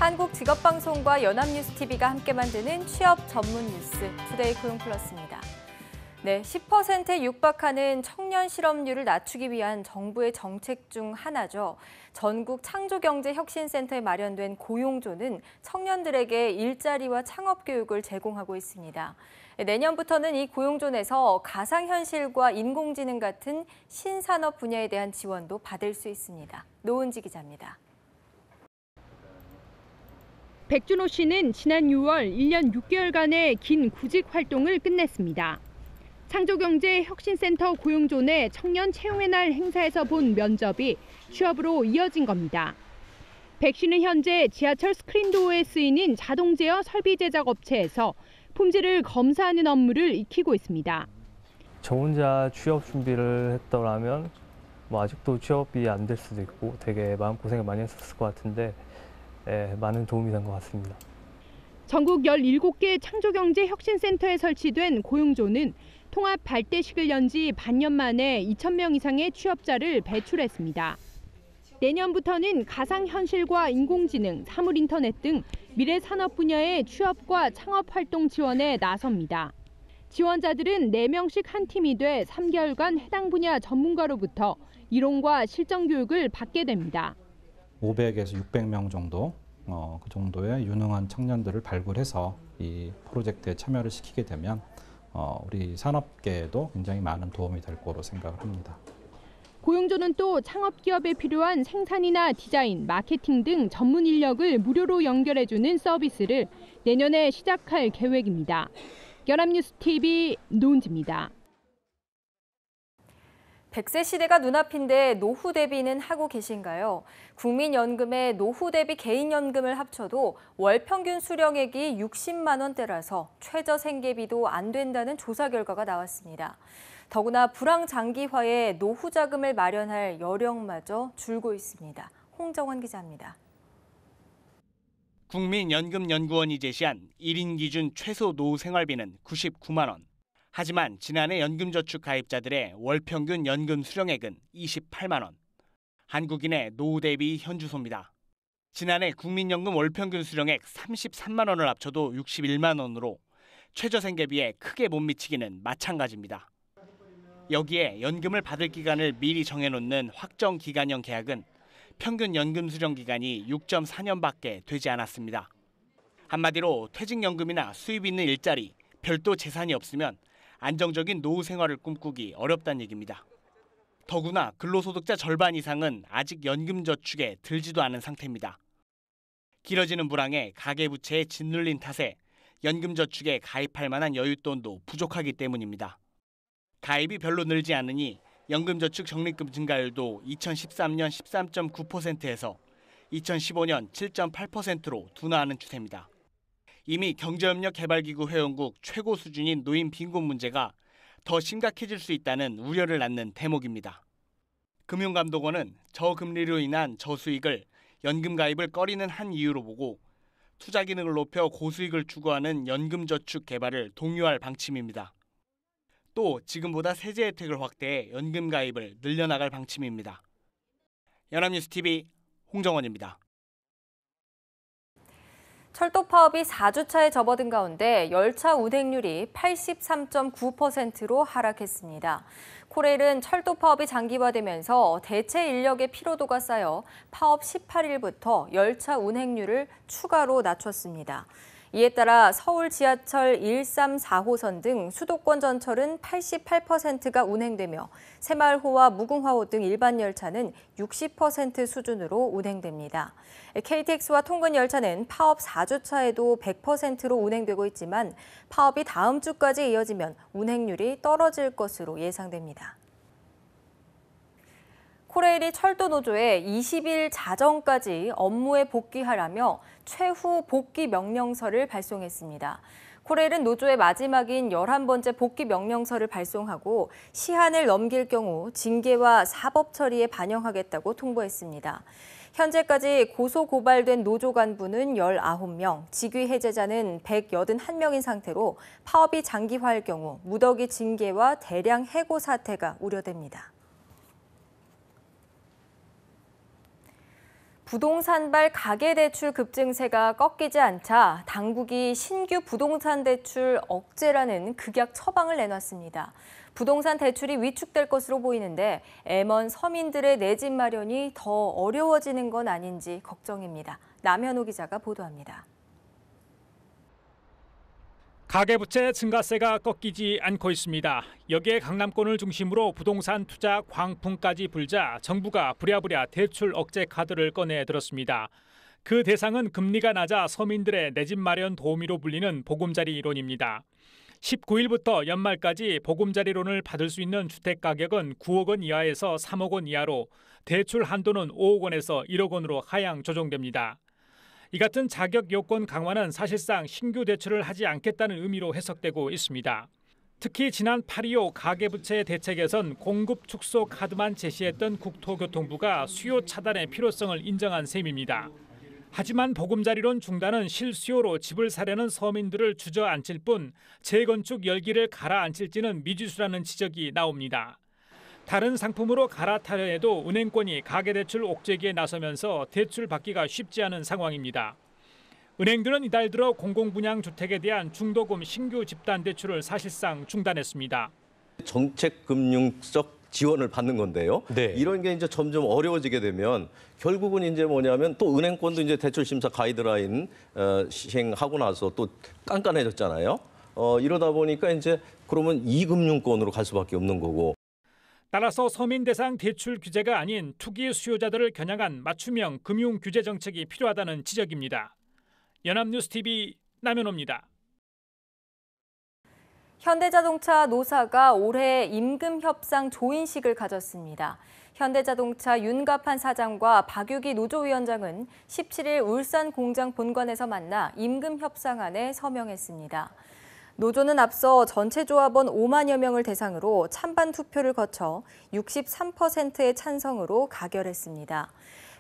한국직업방송과 연합뉴스TV가 함께 만드는 취업 전문 뉴스 투데이 고용플러스입니다. 네, 10%에 육박하는 청년 실업률을 낮추기 위한 정부의 정책 중 하나죠. 전국 창조경제혁신센터에 마련된 고용조는 청년들에게 일자리와 창업 교육을 제공하고 있습니다. 내년부터는 이 고용존에서 가상현실과 인공지능 같은 신산업 분야에 대한 지원도 받을 수 있습니다. 노은지 기자입니다. 백준호 씨는 지난 6월 1년 6개월간의 긴 구직 활동을 끝냈습니다. 창조경제혁신센터 고용조 내 청년 채용의 날 행사에서 본 면접이 취업으로 이어진 겁니다. 백 씨는 현재 지하철 스크린도어에 쓰이는 자동 제어 설비 제작 업체에서 품질을 검사하는 업무를 익히고 있습니다. 저 혼자 취업 준비를 했더라면 아직도 취업이 안 될 수도 있고 되게 마음고생을 많이 했었을 것 같은데 많은 도움이 된 것 같습니다. 전국 17개 창조경제혁신센터에 설치된 고용조는 통합 발대식을 연 지 반년 만에 2,000명 이상의 취업자를 배출했습니다. 내년부터는 가상현실과 인공지능, 사물인터넷 등 미래 산업 분야의 취업과 창업 활동 지원에 나섭니다. 지원자들은 4명씩 한 팀이 돼 3개월간 해당 분야 전문가로부터 이론과 실전 교육을 받게 됩니다. 500에서 600명 정도 그 정도의 유능한 청년들을 발굴해서 이 프로젝트에 참여를 시키게 되면 우리 산업계에도 굉장히 많은 도움이 될 거로 생각을 합니다. 고용조는 또 창업기업에 필요한 생산이나 디자인, 마케팅 등 전문 인력을 무료로 연결해주는 서비스를 내년에 시작할 계획입니다. 연합뉴스TV 노은지입니다. 100세 시대가 눈앞인데 노후 대비는 하고 계신가요? 국민연금의 노후 대비 개인연금을 합쳐도 월 평균 수령액이 60만 원대라서 최저 생계비도 안 된다는 조사 결과가 나왔습니다. 더구나 불황장기화에 노후 자금을 마련할 여력마저 줄고 있습니다. 홍정원 기자입니다. 국민연금연구원이 제시한 1인 기준 최소 노후 생활비는 99만 원. 하지만 지난해 연금저축 가입자들의 월 평균 연금 수령액은 28만 원. 한국인의 노후 대비 현주소입니다. 지난해 국민연금 월 평균 수령액 33만 원을 합쳐도 61만 원으로 최저 생계비에 크게 못 미치기는 마찬가지입니다. 여기에 연금을 받을 기간을 미리 정해놓는 확정 기간형 계약은 평균 연금 수령 기간이 6.4년밖에 되지 않았습니다. 한마디로 퇴직연금이나 수입 있는 일자리, 별도 재산이 없으면 안정적인 노후 생활을 꿈꾸기 어렵다는 얘기입니다. 더구나 근로소득자 절반 이상은 아직 연금저축에 들지도 않은 상태입니다. 길어지는 불황에 가계부채에 짓눌린 탓에 연금저축에 가입할 만한 여윳돈도 부족하기 때문입니다. 가입이 별로 늘지 않으니 연금저축 적립금 증가율도 2013년 13.9%에서 2015년 7.8%로 둔화하는 추세입니다. 이미 경제협력개발기구 회원국 최고 수준인 노인 빈곤 문제가 더 심각해질 수 있다는 우려를 낳는 대목입니다. 금융감독원은 저금리로 인한 저수익을 연금 가입을 꺼리는 한 이유로 보고 투자 기능을 높여 고수익을 추구하는 연금저축 개발을 독려할 방침입니다. 또 지금보다 세제 혜택을 확대해 연금 가입을 늘려나갈 방침입니다. 연합뉴스TV 홍정원입니다. 철도 파업이 4주차에 접어든 가운데 열차 운행률이 83.9%로 하락했습니다. 코레일은 철도 파업이 장기화되면서 대체 인력의 피로도가 쌓여 파업 18일부터 열차 운행률을 추가로 낮췄습니다. 이에 따라 서울 지하철 1, 3, 4호선 등 수도권 전철은 88%가 운행되며 새마을호와 무궁화호 등 일반 열차는 60% 수준으로 운행됩니다. KTX와 통근 열차는 파업 4주차에도 100%로 운행되고 있지만 파업이 다음 주까지 이어지면 운행률이 떨어질 것으로 예상됩니다. 코레일이 철도노조에 20일 자정까지 업무에 복귀하라며 최후 복귀 명령서를 발송했습니다. 코레일은 노조의 마지막인 11번째 복귀 명령서를 발송하고 시한을 넘길 경우 징계와 사법 처리에 반영하겠다고 통보했습니다. 현재까지 고소 고발된 노조 간부는 19명, 직위 해제자는 181명인 상태로 파업이 장기화할 경우 무더기 징계와 대량 해고 사태가 우려됩니다. 부동산발 가계대출 급증세가 꺾이지 않자 당국이 신규 부동산 대출 억제라는 극약 처방을 내놨습니다. 부동산 대출이 위축될 것으로 보이는데 애먼 서민들의 내 집 마련이 더 어려워지는 건 아닌지 걱정입니다. 남현호 기자가 보도합니다. 가계부채 증가세가 꺾이지 않고 있습니다. 여기에 강남권을 중심으로 부동산 투자 광풍까지 불자 정부가 부랴부랴 대출 억제 카드를 꺼내 들었습니다. 그 대상은 금리가 낮아 서민들의 내 집 마련 도우미로 불리는 보금자리론입니다. 19일부터 연말까지 보금자리론을 받을 수 있는 주택 가격은 9억 원 이하에서 3억 원 이하로 대출 한도는 5억 원에서 1억 원으로 하향 조정됩니다. 이 같은 자격 요건 강화는 사실상 신규 대출을 하지 않겠다는 의미로 해석되고 있습니다. 특히 지난 8.25 가계부채 대책에선 공급 축소 카드만 제시했던 국토교통부가 수요 차단의 필요성을 인정한 셈입니다. 하지만 보금자리론 중단은 실수요로 집을 사려는 서민들을 주저앉힐 뿐 재건축 열기를 가라앉힐지는 미지수라는 지적이 나옵니다. 다른 상품으로 갈아타려 해도 은행권이 가계대출 옥죄기에 나서면서 대출 받기가 쉽지 않은 상황입니다. 은행들은 이달 들어 공공분양 주택에 대한 중도금 신규 집단 대출을 사실상 중단했습니다. 정책금융적 지원을 받는 건데요. 네. 이런 게 이제 점점 어려워지게 되면 결국은 이제 뭐냐면 또 은행권도 이제 대출 심사 가이드라인 시행하고 나서 또 깐깐해졌잖아요. 이러다 보니까 이제 그러면 이금융권으로 갈 수밖에 없는 거고. 따라서 서민 대상 대출 규제가 아닌 투기 수요자들을 겨냥한 맞춤형 금융 규제 정책이 필요하다는 지적입니다. 연합뉴스TV 남현호입니다. 현대자동차 노사가 올해 임금협상 조인식을 가졌습니다. 현대자동차 윤갑한 사장과 박유기 노조위원장은 17일 울산 공장 본관에서 만나 임금협상안에 서명했습니다. 노조는 앞서 전체 조합원 5만여 명을 대상으로 찬반 투표를 거쳐 63%의 찬성으로 가결했습니다.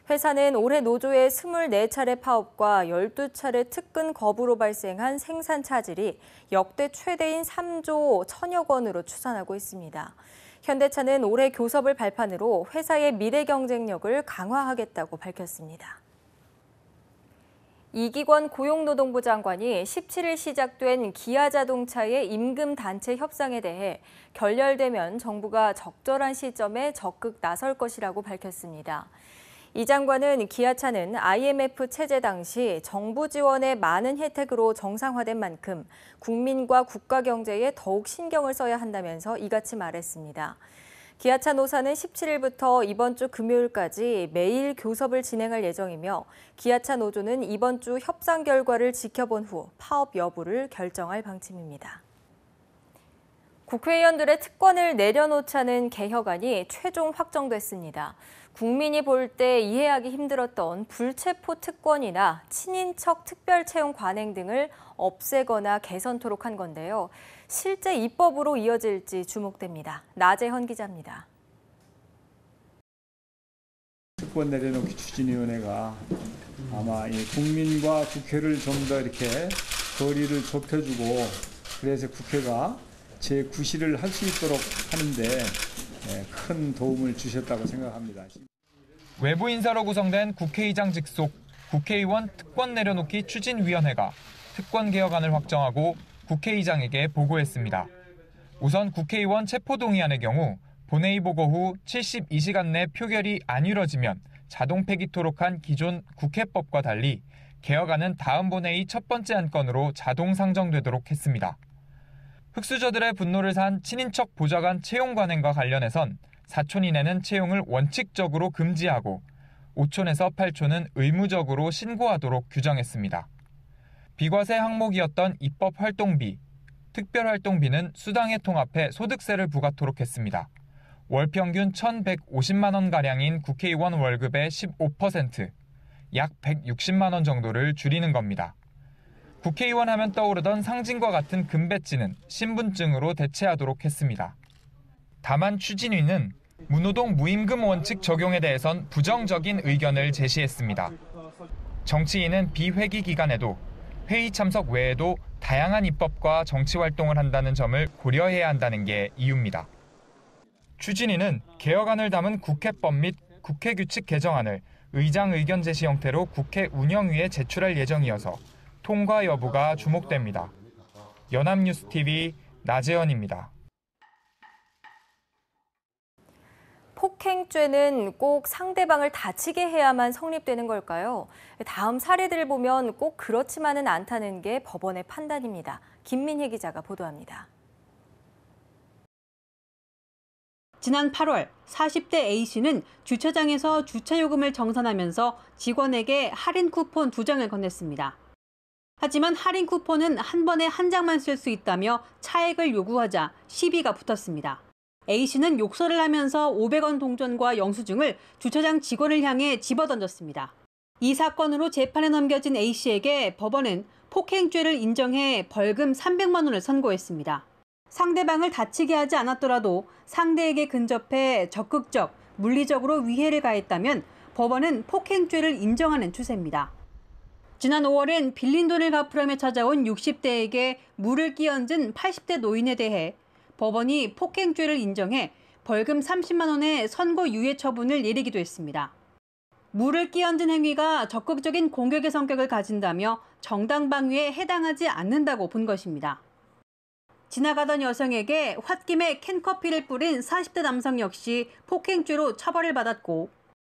회사는 올해 노조의 24차례 파업과 12차례 특근 거부로 발생한 생산 차질이 역대 최대인 3조 1천억 원으로 추산하고 있습니다. 현대차는 올해 교섭을 발판으로 회사의 미래 경쟁력을 강화하겠다고 밝혔습니다. 이기권 고용노동부 장관이 17일 시작된 기아자동차의 임금 단체 협상에 대해 결렬되면 정부가 적절한 시점에 적극 나설 것이라고 밝혔습니다. 이 장관은 기아차는 IMF 체제 당시 정부 지원의 많은 혜택으로 정상화된 만큼 국민과 국가 경제에 더욱 신경을 써야 한다면서 이같이 말했습니다. 기아차 노사는 17일부터 이번 주 금요일까지 매일 교섭을 진행할 예정이며 기아차 노조는 이번 주 협상 결과를 지켜본 후 파업 여부를 결정할 방침입니다. 국회의원들의 특권을 내려놓자는 개혁안이 최종 확정됐습니다. 국민이 볼 때 이해하기 힘들었던 불체포 특권이나 친인척 특별 채용 관행 등을 없애거나 개선토록 한 건데요. 실제 입법으로 이어질지 주목됩니다. 나재헌 기자입니다. 특권 내려놓기 추진위원회가 아마 이 국민과 국회를 좀 더 이렇게 거리를 좁혀주고 그래서 국회가 제9시를 할 수 있도록 하는데 큰 도움을 주셨다고 생각합니다. 외부 인사로 구성된 국회의장 직속 국회의원 특권 내려놓기 추진위원회가 특권 개혁안을 확정하고 국회의장에게 보고했습니다. 우선 국회의원 체포동의안의 경우 본회의 보고 후 72시간 내 표결이 안 이뤄지면 자동 폐기토록 한 기존 국회법과 달리 개혁안은 다음 본회의 첫 번째 안건으로 자동 상정되도록 했습니다. 흑수저들의 분노를 산 친인척 보좌관 채용 관행과 관련해선 4촌 이내는 채용을 원칙적으로 금지하고 5촌에서 8촌은 의무적으로 신고하도록 규정했습니다. 비과세 항목이었던 입법활동비, 특별활동비는 수당에 통합해 소득세를 부과토록 했습니다. 월 평균 1,150만 원가량인 국회의원 월급의 15%, 약 160만 원 정도를 줄이는 겁니다. 국회의원 하면 떠오르던 상징과 같은 금배지는 신분증으로 대체하도록 했습니다. 다만 추진위는 무노동 무임금 원칙 적용에 대해선 부정적인 의견을 제시했습니다. 정치인은 비회기 기간에도 회의 참석 외에도 다양한 입법과 정치 활동을 한다는 점을 고려해야 한다는 게 이유입니다. 추진위는 개혁안을 담은 국회법 및 국회규칙 개정안을 의장 의견 제시 형태로 국회 운영위에 제출할 예정이어서 통과 여부가 주목됩니다. 연합뉴스TV 나재현입니다. 폭행죄는 꼭 상대방을 다치게 해야만 성립되는 걸까요? 다음 사례들을 보면 꼭 그렇지만은 않다는 게 법원의 판단입니다. 김민혜 기자가 보도합니다. 지난 8월 40대 A씨는 주차장에서 주차요금을 정산하면서 직원에게 할인 쿠폰 2장을 건넸습니다. 하지만 할인 쿠폰은 한 번에 한 장만 쓸 수 있다며 차액을 요구하자 시비가 붙었습니다. A씨는 욕설을 하면서 500원 동전과 영수증을 주차장 직원을 향해 집어던졌습니다. 이 사건으로 재판에 넘겨진 A씨에게 법원은 폭행죄를 인정해 벌금 300만 원을 선고했습니다. 상대방을 다치게 하지 않았더라도 상대에게 근접해 적극적, 물리적으로 위해를 가했다면 법원은 폭행죄를 인정하는 추세입니다. 지난 5월엔 빌린 돈을 갚으려며 찾아온 60대에게 물을 끼얹은 80대 노인에 대해 법원이 폭행죄를 인정해 벌금 30만 원의 선고유예 처분을 내리기도 했습니다. 물을 끼얹은 행위가 적극적인 공격의 성격을 가진다며 정당방위에 해당하지 않는다고 본 것입니다. 지나가던 여성에게 홧김에 캔커피를 뿌린 40대 남성 역시 폭행죄로 처벌을 받았고,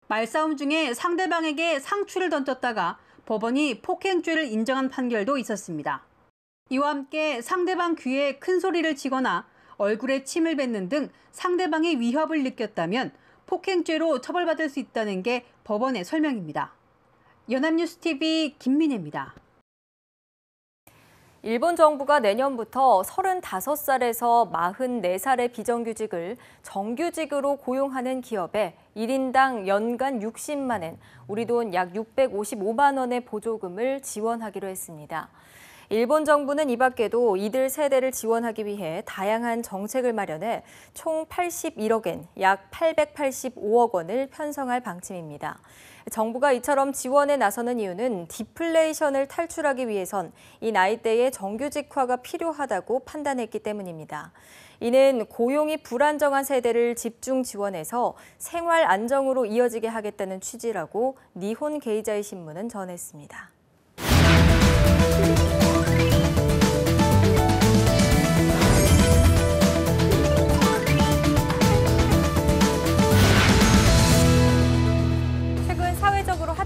말싸움 중에 상대방에게 상추를 던졌다가 법원이 폭행죄를 인정한 판결도 있었습니다. 이와 함께 상대방 귀에 큰 소리를 치거나 얼굴에 침을 뱉는 등 상대방의 위협을 느꼈다면 폭행죄로 처벌받을 수 있다는 게 법원의 설명입니다. 연합뉴스TV 김민혜입니다. 일본 정부가 내년부터 35살에서 44살의 비정규직을 정규직으로 고용하는 기업에 1인당 연간 60만 엔, 우리 돈 약 655만 원의 보조금을 지원하기로 했습니다. 일본 정부는 이 밖에도 이들 세대를 지원하기 위해 다양한 정책을 마련해 총 81억 엔, 약 885억 원을 편성할 방침입니다. 정부가 이처럼 지원에 나서는 이유는 디플레이션을 탈출하기 위해선 이 나이대의 정규직화가 필요하다고 판단했기 때문입니다. 이는 고용이 불안정한 세대를 집중 지원해서 생활 안정으로 이어지게 하겠다는 취지라고 니혼 게이자이 신문은 전했습니다.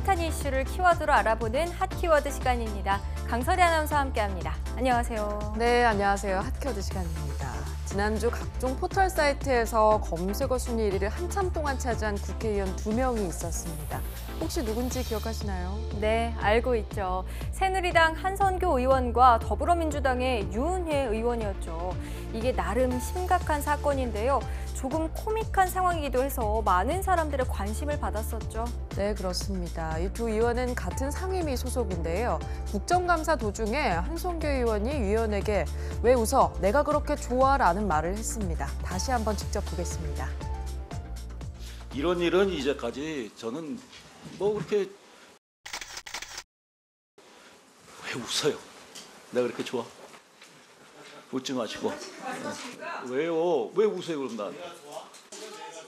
핫한 이슈를 키워드로 알아보는 핫키워드 시간입니다. 강설희 아나운서와 함께합니다. 안녕하세요. 네, 안녕하세요. 핫키워드 시간입니다. 지난주 각종 포털 사이트에서 검색어 순위 1위를 한참 동안 차지한 국회의원 2명이 있었습니다. 혹시 누군지 기억하시나요? 네, 알고 있죠. 새누리당 한선교 의원과 더불어민주당의 유은혜 의원이었죠. 이게 나름 심각한 사건인데요. 조금 코믹한 상황이기도 해서 많은 사람들의 관심을 받았었죠. 네, 그렇습니다. 이 두 의원은 같은 상임위 소속인데요. 국정감사 도중에 한선교 의원이 위원에게 왜 웃어? 내가 그렇게 좋아? 라는 말을 했습니다. 다시 한번 직접 보겠습니다. 이런 일은 이제까지 저는 그렇게 왜 웃어요? 내가 그렇게 좋아? 웃지 마시고. 왜요? 왜 웃어요 그럼 난?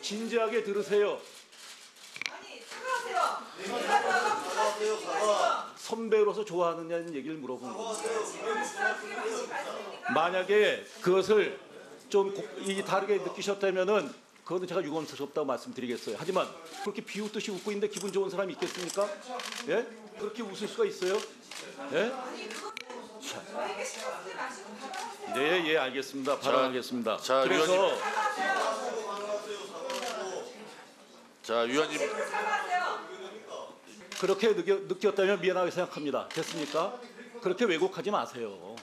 진지하게 들으세요. 선배로서 좋아하느냐는 얘기를 물어본 겁니다. 만약에 그것을 좀 다르게 느끼셨다면은 그거는 제가 유감스럽다고 말씀드리겠어요. 하지만 그렇게 비웃듯이 웃고 있는데 기분 좋은 사람이 있겠습니까? 예? 그렇게 웃을 수가 있어요? 예? 네, 예, 알겠습니다. 발언하겠습니다. 자, 그래서 위원님. 자, 위원님. 그렇게 느꼈다면 미안하게 생각합니다. 됐습니까? 그렇게 왜곡하지 마세요.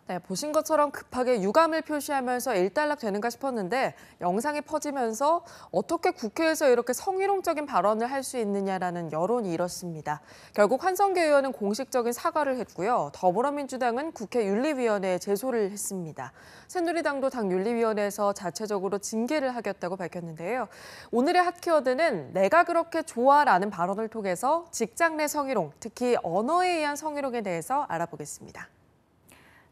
네, 보신 것처럼 급하게 유감을 표시하면서 일단락되는가 싶었는데 영상이 퍼지면서 어떻게 국회에서 이렇게 성희롱적인 발언을 할 수 있느냐라는 여론이 일었습니다. 결국 한선교 의원은 공식적인 사과를 했고요. 더불어민주당은 국회 윤리위원회에 제소를 했습니다. 새누리당도 당 윤리위원회에서 자체적으로 징계를 하겠다고 밝혔는데요. 오늘의 핫키워드는 내가 그렇게 좋아라는 발언을 통해서 직장 내 성희롱, 특히 언어에 의한 성희롱에 대해서 알아보겠습니다.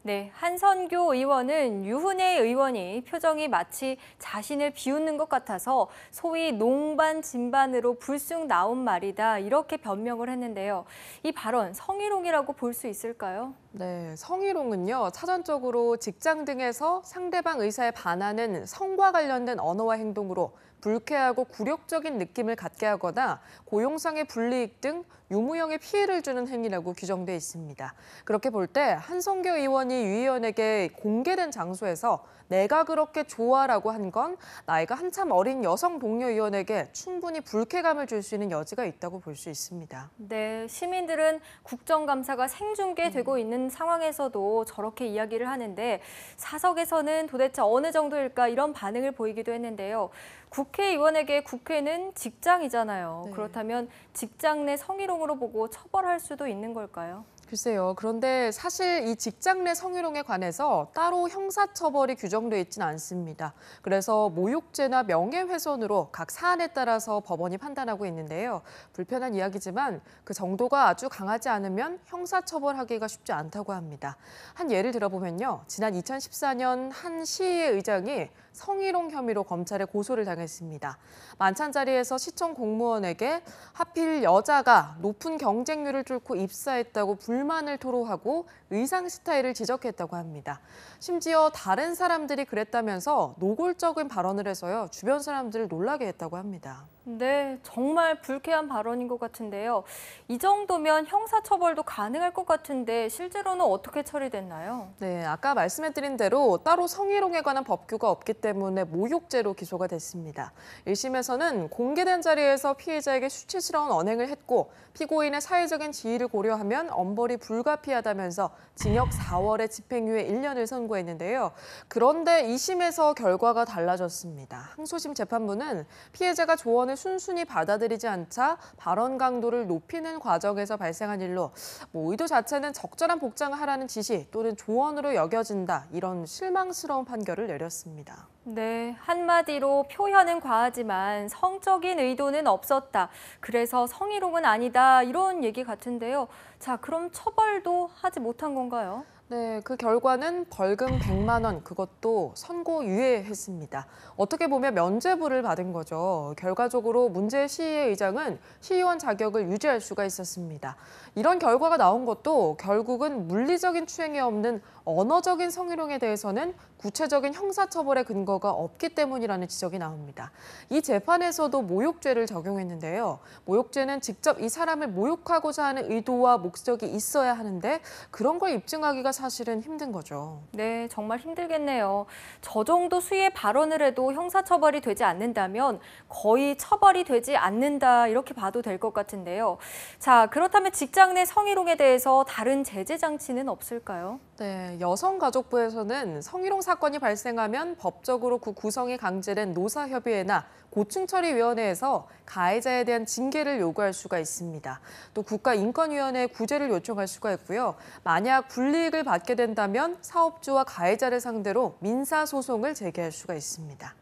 네, 한선교 의원은 유은혜 의원이 표정이 마치 자신을 비웃는 것 같아서 소위 농반 진반으로 불쑥 나온 말이다 이렇게 변명을 했는데요. 이 발언 성희롱이라고 볼 수 있을까요? 네, 성희롱은요, 사전적으로 직장 등에서 상대방 의사에 반하는 성과 관련된 언어와 행동으로 불쾌하고 굴욕적인 느낌을 갖게 하거나 고용상의 불이익 등 유무형의 피해를 주는 행위라고 규정돼 있습니다. 그렇게 볼 때 한선교 의원이 유 의원에게 공개된 장소에서 내가 그렇게 좋아라고 한 건 나이가 한참 어린 여성 동료 의원에게 충분히 불쾌감을 줄 수 있는 여지가 있다고 볼 수 있습니다. 네, 시민들은 국정감사가 생중계되고 있는 상황에서도 저렇게 이야기를 하는데 사석에서는 도대체 어느 정도일까 이런 반응을 보이기도 했는데요. 국회의원에게 국회는 직장이잖아요. 네. 그렇다면 직장 내 성희롱으로 보고 처벌할 수도 있는 걸까요? 글쎄요. 그런데 사실 이 직장 내 성희롱에 관해서 따로 형사처벌이 규정돼 있지는 않습니다. 그래서 모욕죄나 명예훼손으로 각 사안에 따라서 법원이 판단하고 있는데요. 불편한 이야기지만 그 정도가 아주 강하지 않으면 형사처벌하기가 쉽지 않다고 합니다. 한 예를 들어보면요. 지난 2014년 한 시의회 의장이 성희롱 혐의로 검찰에 고소를 당했습니다. 만찬 자리에서 시청 공무원에게 하필 여자가 높은 경쟁률을 뚫고 입사했다고 불만을 토로하고 의상 스타일을 지적했다고 합니다. 심지어 다른 사람들이 그랬다면서 노골적인 발언을 해서요. 주변 사람들을 놀라게 했다고 합니다. 네, 정말 불쾌한 발언인 것 같은데요. 이 정도면 형사처벌도 가능할 것 같은데 실제로는 어떻게 처리됐나요? 네, 아까 말씀해드린 대로 따로 성희롱에 관한 법규가 없기 때문에 모욕죄로 기소가 됐습니다. 1심에서는 공개된 자리에서 피해자에게 수치스러운 언행을 했고 피고인의 사회적인 지위를 고려하면 엄벌이 불가피하다면서 징역 4월에 집행유예 1년을 선고했는데요. 그런데 2심에서 결과가 달라졌습니다. 항소심 재판부는 피해자가 조언을 순순히 받아들이지 않자 발언 강도를 높이는 과정에서 발생한 일로 의도 자체는 적절한 복장을 하라는 지시 또는 조언으로 여겨진다 이런 실망스러운 판결을 내렸습니다. 네, 한마디로 표현은 과하지만 성적인 의도는 없었다. 그래서 성희롱은 아니다. 이런 얘기 같은데요. 자, 그럼 처벌도 하지 못한 건가요? 네, 그 결과는 벌금 100만 원, 그것도 선고 유예했습니다. 어떻게 보면 면죄부를 받은 거죠. 결과적으로 문제 시의회 의장은 시의원 자격을 유지할 수가 있었습니다. 이런 결과가 나온 것도 결국은 물리적인 추행이 없는 언어적인 성희롱에 대해서는 구체적인 형사처벌의 근거가 없기 때문이라는 지적이 나옵니다. 이 재판에서도 모욕죄를 적용했는데요. 모욕죄는 직접 이 사람을 모욕하고자 하는 의도와 목적이 있어야 하는데 그런 걸 입증하기가 사실은 힘든 거죠. 네, 정말 힘들겠네요. 저 정도 수위의 발언을 해도 형사처벌이 되지 않는다면 거의 처벌이 되지 않는다 이렇게 봐도 될 것 같은데요. 자, 그렇다면 직장 내 성희롱에 대해서 다른 제재 장치는 없을까요? 네, 여성가족부에서는 성희롱 사건이 발생하면 법적으로 그 구성이 강제된 노사협의회나 고충처리위원회에서 가해자에 대한 징계를 요구할 수가 있습니다. 또 국가인권위원회에 구제를 요청할 수가 있고요. 만약 불이익을 받게 된다면 사업주와 가해자를 상대로 민사소송을 제기할 수가 있습니다.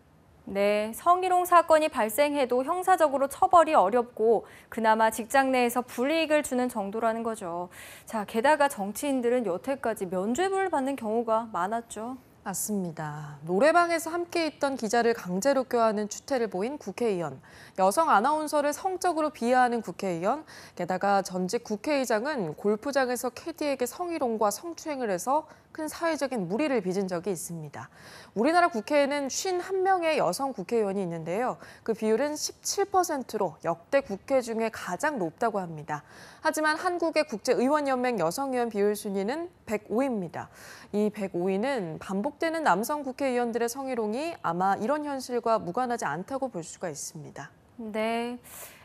네, 성희롱 사건이 발생해도 형사적으로 처벌이 어렵고 그나마 직장 내에서 불이익을 주는 정도라는 거죠. 자, 게다가 정치인들은 여태까지 면죄부를 받는 경우가 많았죠. 맞습니다. 노래방에서 함께 있던 기자를 강제로 껴안는 추태를 보인 국회의원, 여성 아나운서를 성적으로 비하하는 국회의원, 게다가 전직 국회의장은 골프장에서 캐디에게 성희롱과 성추행을 해서 큰 사회적인 물의를 빚은 적이 있습니다. 우리나라 국회에는 51명의 여성 국회의원이 있는데요. 그 비율은 17%로 역대 국회 중에 가장 높다고 합니다. 하지만 한국의 국제의원연맹 여성의원 비율 순위는 105위입니다. 이 105위는 반복되는 남성 국회의원들의 성희롱이 아마 이런 현실과 무관하지 않다고 볼 수가 있습니다. 네.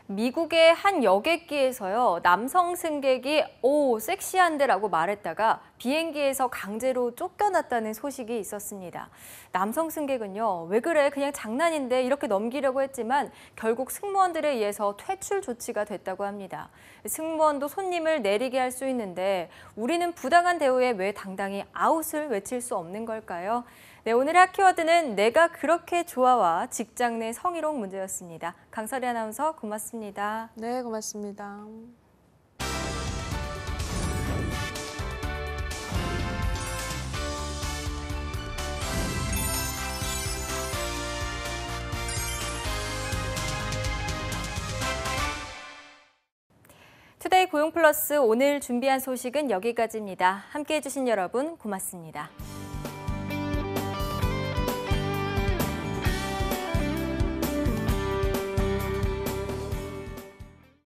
미국의 한 여객기에서요, 남성 승객이 오, 섹시한데라고 말했다가 비행기에서 강제로 쫓겨났다는 소식이 있었습니다. 남성 승객은요, 왜 그래? 그냥 장난인데 이렇게 넘기려고 했지만 결국 승무원들에 의해서 퇴출 조치가 됐다고 합니다. 승무원도 손님을 내리게 할 수 있는데 우리는 부당한 대우에 왜 당당히 아웃을 외칠 수 없는 걸까요? 네, 오늘의 핫키워드는 내가 그렇게 좋아와 직장 내 성희롱 문제였습니다. 강설희 아나운서 고맙습니다. 네, 고맙습니다. 투데이 고용 플러스 오늘 준비한 소식은 여기까지입니다. 함께해 주신 여러분 고맙습니다.